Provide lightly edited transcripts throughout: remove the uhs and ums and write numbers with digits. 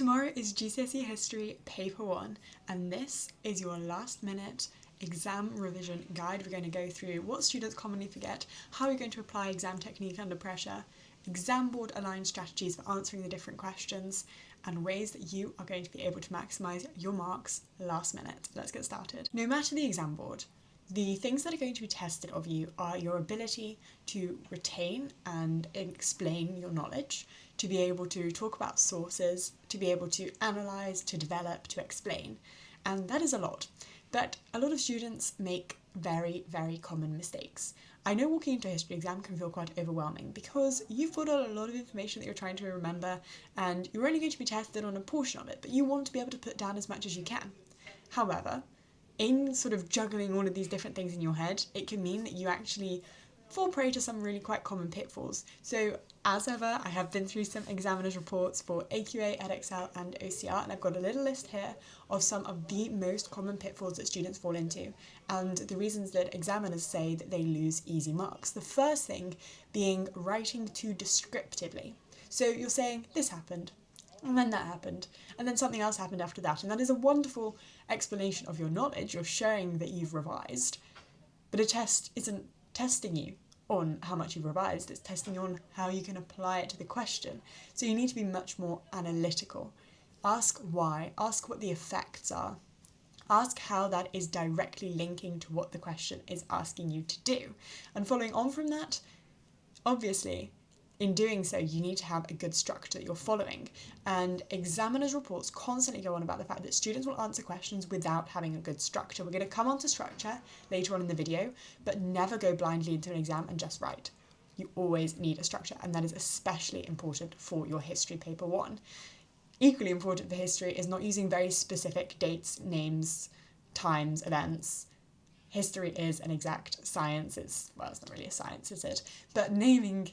Tomorrow is GCSE History Paper 1, and this is your last minute exam revision guide. We're going to go through what students commonly forget, how you're going to apply exam technique under pressure, exam board aligned strategies for answering the different questions, and ways that you are going to be able to maximise your marks last minute. Let's get started. No matter the exam board, the things that are going to be tested of you are your ability to retain and explain your knowledge, to be able to talk about sources, to be able to analyse, to develop, to explain. And that is a lot. But a lot of students make very, very common mistakes. I know walking into a history exam can feel quite overwhelming because you've got a lot of information that you're trying to remember and you're only going to be tested on a portion of it, but you want to be able to put down as much as you can. However, in sort of juggling all of these different things in your head, it can mean that you actually fall prey to some really quite common pitfalls. So as ever, I have been through some examiners' reports for AQA, EdXL and OCR, and I've got a little list here of some of the most common pitfalls that students fall into and the reasons that examiners say that they lose easy marks. The first thing being writing too descriptively. So you're saying, this happened, and then that happened, and then something else happened after that, and that is a wonderful explanation of your knowledge. You're showing that you've revised, but a test isn't testing you on how much you've revised, it's testing you on how you can apply it to the question. So you need to be much more analytical. Ask why, ask what the effects are, ask how that is directly linking to what the question is asking you to do. And following on from that, obviously, in doing so, you need to have a good structure that you're following. And examiners' reports constantly go on about the fact that students will answer questions without having a good structure. We're going to come on to structure later on in the video, but never go blindly into an exam and just write. You always need a structure, and that is especially important for your history paper 1. Equally important for history is not using very specific dates, names, times, events. History is an exact science. It's not really a science, is it? But naming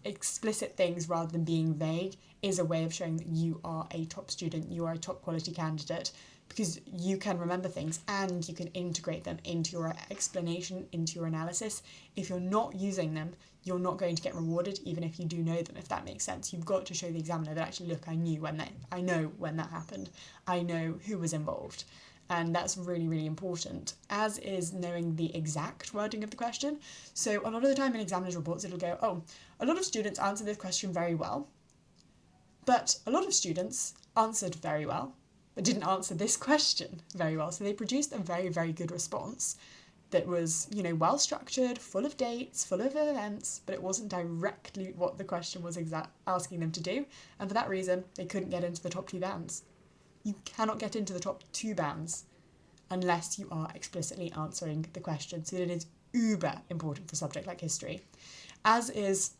explicit things rather than being vague is a way of showing that you are a top student, you are a top quality candidate, because you can remember things and you can integrate them into your explanation, into your analysis. If you're not using them, you're not going to get rewarded even if you do know them, if that makes sense. You've got to show the examiner that actually, look, I know when that happened, I know who was involved. And that's really, really important, as is knowing the exact wording of the question. So a lot of the time in examiners' reports, it'll go, oh, a lot of students answered this question very well, but a lot of students answered very well, but didn't answer this question very well. So they produced a very, very good response that was, well structured, full of dates, full of events, but it wasn't directly what the question was asking them to do. And for that reason, they couldn't get into the top 2 bands. You cannot get into the top 2 bands unless you are explicitly answering the question. So it is uber important for a subject like history. As is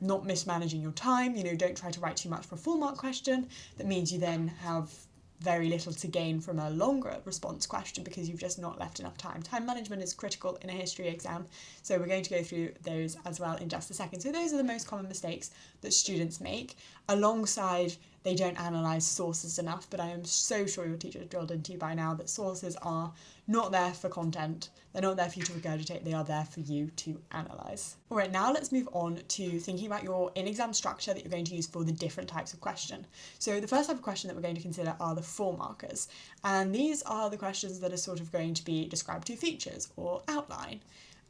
not mismanaging your time. Don't try to write too much for a full mark question. That means you then have very little to gain from a longer response question because you've just not left enough time. Time management is critical in a history exam, so we're going to go through those as well in just a second. So those are the most common mistakes that students make, alongside they don't analyse sources enough, but I am so sure your teacher has drilled into you by now that sources are not there for content, they're not there for you to regurgitate, they are there for you to analyse. Alright, now let's move on to thinking about your in-exam structure that you're going to use for the different types of question. So the first type of question that we're going to consider are the 4 markers, and these are the questions that are sort of going to be described 2 features or outline.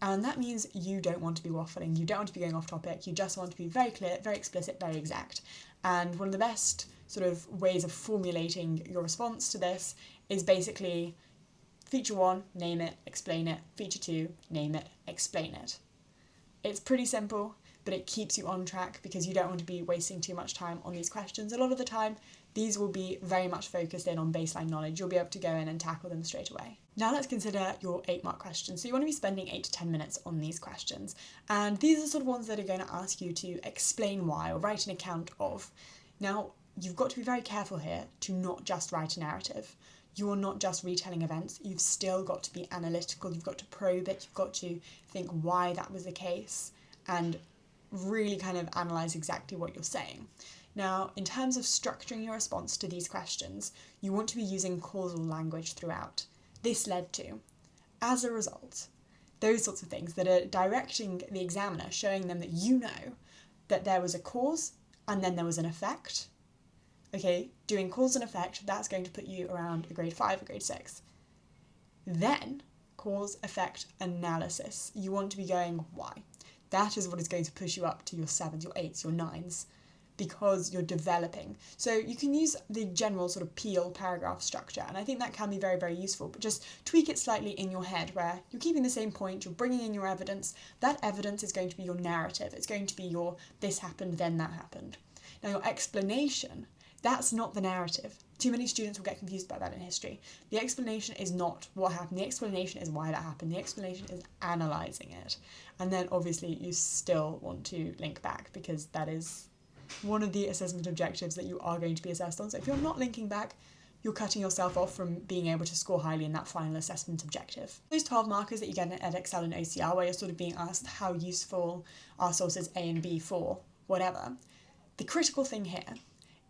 And that means you don't want to be waffling, you don't want to be going off topic, you just want to be very clear, very explicit, very exact. And one of the best sort of ways of formulating your response to this is basically feature 1, name it, explain it, feature 2, name it, explain it. It's pretty simple, but it keeps you on track because you don't want to be wasting too much time on these questions. A lot of the time, these will be very much focused in on baseline knowledge. You'll be able to go in and tackle them straight away. Now let's consider your 8-mark questions. So you want to be spending 8 to 10 minutes on these questions. And these are sort of ones that are going to ask you to explain why or write an account of. Now, you've got to be very careful here to not just write a narrative. You're not just retelling events, you've still got to be analytical, you've got to probe it, you've got to think why that was the case and really kind of analyse exactly what you're saying. Now, in terms of structuring your response to these questions, you want to be using causal language throughout. This led to, as a result, those sorts of things that are directing the examiner, showing them that you know that there was a cause and then there was an effect, Okay, doing cause and effect, that's going to put you around a grade 5 or grade 6. Then, cause effect analysis. You want to be going, why? That is what is going to push you up to your 7s, your 8s, your 9s, because you're developing. So you can use the general sort of Peel paragraph structure, and I think that can be very, very useful, but just tweak it slightly in your head where you're keeping the same point, you're bringing in your evidence. That evidence is going to be your narrative. It's going to be your this happened, then that happened. Now your explanation, that's not the narrative. Too many students will get confused by that in history. The explanation is not what happened. The explanation is why that happened. The explanation is analysing it. And then obviously you still want to link back, because that is one of the assessment objectives that you are going to be assessed on. So if you're not linking back, you're cutting yourself off from being able to score highly in that final assessment objective. Those 12 markers that you get in Edexcel and OCR, where you're sort of being asked how useful are sources A and B for whatever, the critical thing here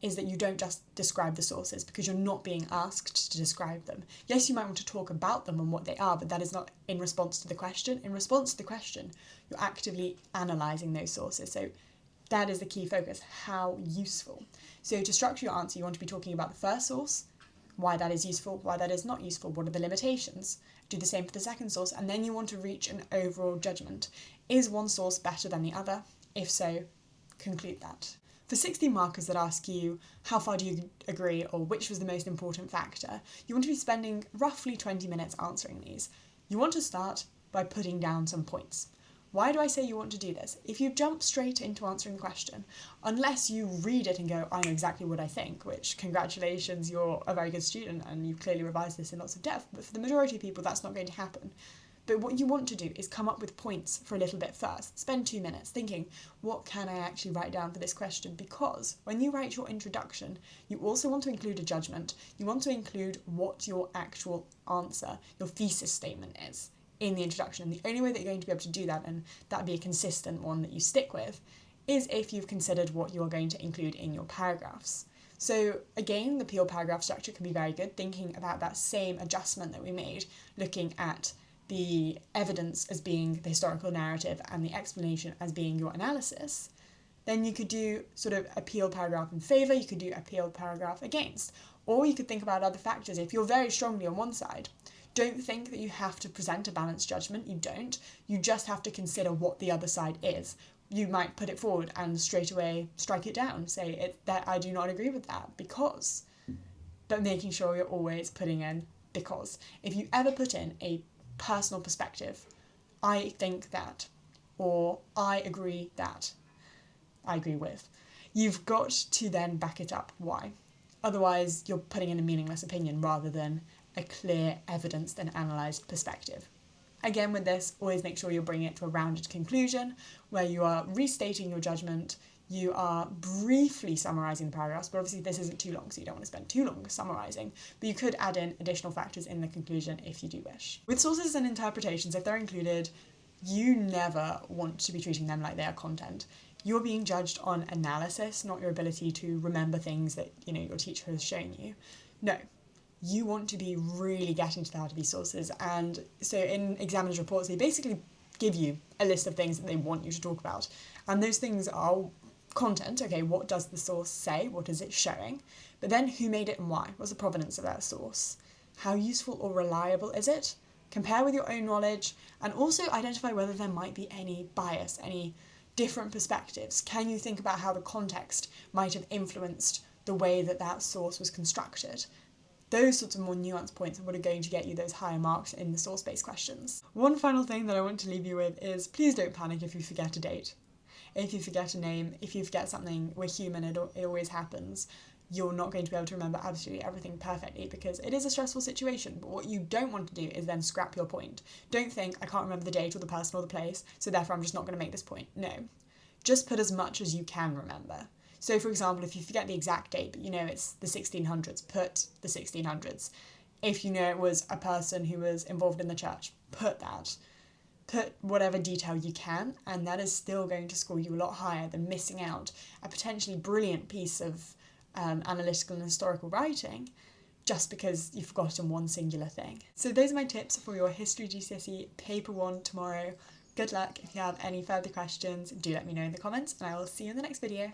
is that you don't just describe the sources, because you're not being asked to describe them. Yes, you might want to talk about them and what they are, but that is not in response to the question. In response to the question, you're actively analysing those sources. So that is the key focus, how useful. So to structure your answer, you want to be talking about the first source, why that is useful, why that is not useful, what are the limitations. Do the same for the second source, and then you want to reach an overall judgment. Is one source better than the other? If so, conclude that. For 16 markers that ask you how far do you agree or which was the most important factor, you want to be spending roughly 20 minutes answering these. You want to start by putting down some points. Why do I say you want to do this? If you jump straight into answering the question, unless you read it and go, I know exactly what I think, which congratulations, you're a very good student and you've clearly revised this in lots of depth, but for the majority of people that's not going to happen. But what you want to do is come up with points for a little bit first. Spend 2 minutes thinking, what can I actually write down for this question? Because when you write your introduction, you also want to include a judgment. You want to include what your actual answer, your thesis statement is in the introduction. And the only way that you're going to be able to do that, and that be a consistent one that you stick with, is if you've considered what you're going to include in your paragraphs. So again, the Peel paragraph structure can be very good, thinking about that same adjustment that we made, looking at the evidence as being the historical narrative and the explanation as being your analysis. Then you could do sort of a Peel paragraph in favour, you could do a Peel paragraph against, or you could think about other factors. If you're very strongly on one side, don't think that you have to present a balanced judgment, you don't. You just have to consider what the other side is. You might put it forward and straight away strike it down, say that I do not agree with that because, but making sure you're always putting in because. If you ever put in a personal perspective, I think that, or I agree that, I agree with, you've got to then back it up. Why? Otherwise you're putting in a meaningless opinion rather than a clear, evidenced and analysed perspective. Again, with this, always make sure you're bringing it to a rounded conclusion where you are restating your judgment, you are briefly summarising the paragraphs, but obviously this isn't too long, so you don't want to spend too long summarising, but you could add in additional factors in the conclusion if you do wish. With sources and interpretations, if they're included, you never want to be treating them like they are content. You're being judged on analysis, not your ability to remember things that, your teacher has shown you. No. You want to be really getting to the heart of these sources, and so in examiners' reports they basically give you a list of things that they want you to talk about, and those things are content. Okay, what does the source say, what is it showing, but then who made it and why, what's the provenance of that source, how useful or reliable is it, compare with your own knowledge, and also identify whether there might be any bias, any different perspectives. Can you think about how the context might have influenced the way that that source was constructed? Those sorts of more nuanced points are what are going to get you those higher marks in the source-based questions. One final thing that I want to leave you with is please don't panic if you forget a date. If you forget a name, if you forget something, we're human, it always happens. You're not going to be able to remember absolutely everything perfectly because it is a stressful situation, but what you don't want to do is then scrap your point. Don't think, I can't remember the date or the person or the place, so therefore I'm just not going to make this point. No. Just put as much as you can remember. So, for example, if you forget the exact date, but it's the 1600s, put the 1600s. If it was a person who was involved in the church, put that. Put whatever detail you can, and that is still going to score you a lot higher than missing out a potentially brilliant piece of analytical and historical writing just because you've forgotten one singular thing. So those are my tips for your History GCSE Paper 1 tomorrow. Good luck. If you have any further questions, do let me know in the comments, and I will see you in the next video.